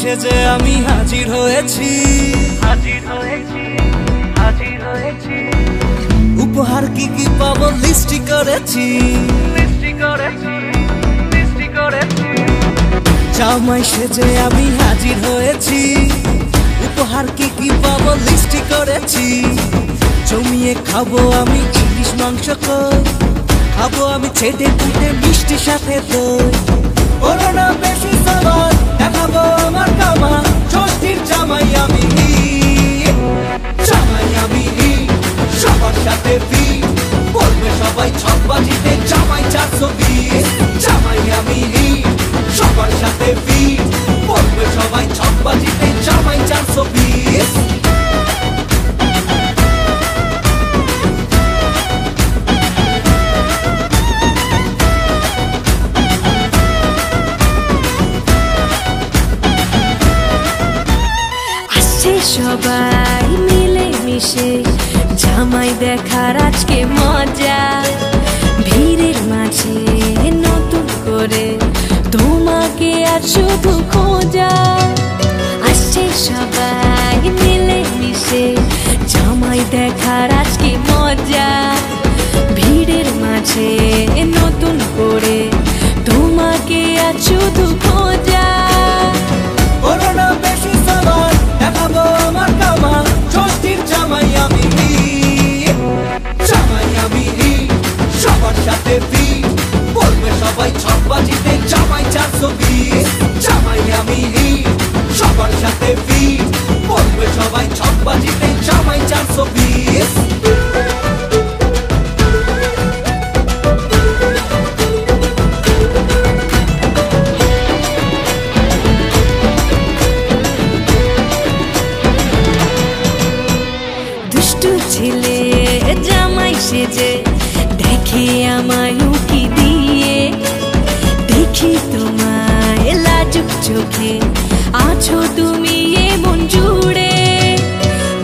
সেজে আমি হাজির হয়েছি, উপহার কি কি পাবো লিস্টি করেছি, জামাই সেজে আমি হাজির হয়েছি, উপহার কি কি পাবো লিস্টি করেছি। জমিয়ে খাবো আমি ইলিশ মাংস কই, খাবো আমি ছেটে পুটে মিষ্টি সাথে দই। করোনা বেশি সবার দেখাবো আমার কামা, ষষ্ঠীর জামাই আমি, জামাই আমি সবার সাথে বলবে সবাই ছকবাজিতে জামাই 420। জামাই আমি সবার সাথে বলবে সবাই ছকবাজিতে জামাই 420। সবাই মিলে মিশে জামাই দেখার আজকে মজা, ভিড়ের মাঝে নতুন করে তোমাকে আর শুধু খোঁজা। আসছে সবাই মিলে মিশে জামাই দেখার আজকে মজা, ভিড়ের মাঝে নতুন করে তোমাকে আর শুধু খোঁজা। করোনা বেশি সবার দেখাবো আমার কামা, ষষ্ঠীর জামাই আমি, জামাই আমি সবার সাথে বলবে সবাই ছকবাজিতে জামাই 420। জামাই আমি সবার সাথে বলবে সবাই ছকবাজিতে জামাই 420। ছেলে জামাই সেজে দেখে আমায় উকি দিয়ে, দেখি তোমায় লাজুক চোখে আছো তুমি এমন জুড়ে।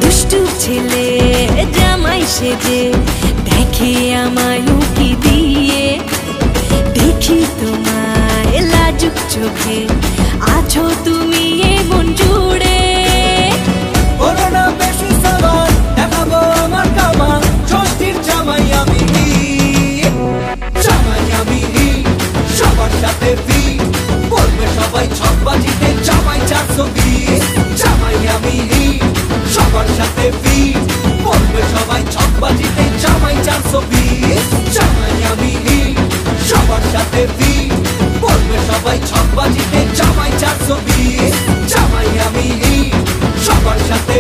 দুষ্টু ছেলে জামাই সেজে দেখে আমায় উকি দিয়ে, দেখি তোমায় লাজুক চোখে আছো তুমি এমন জুড়ে। করোনা বেশি সবার দেখাবো আমার কামা, ষষ্ঠীর জামাই আমি, জামাই আমি সবার সাথে বলবে সবাই ছকবাজিতে জামাই 420। জামাই আমি সবার সাথে বলবে সবাই ছকবাজিতে জামাই 420। জামাই আমি সবার সাথে বলবে সবাই ছকবাজিতে জামাই 420। জামাই আমি সবার সাথে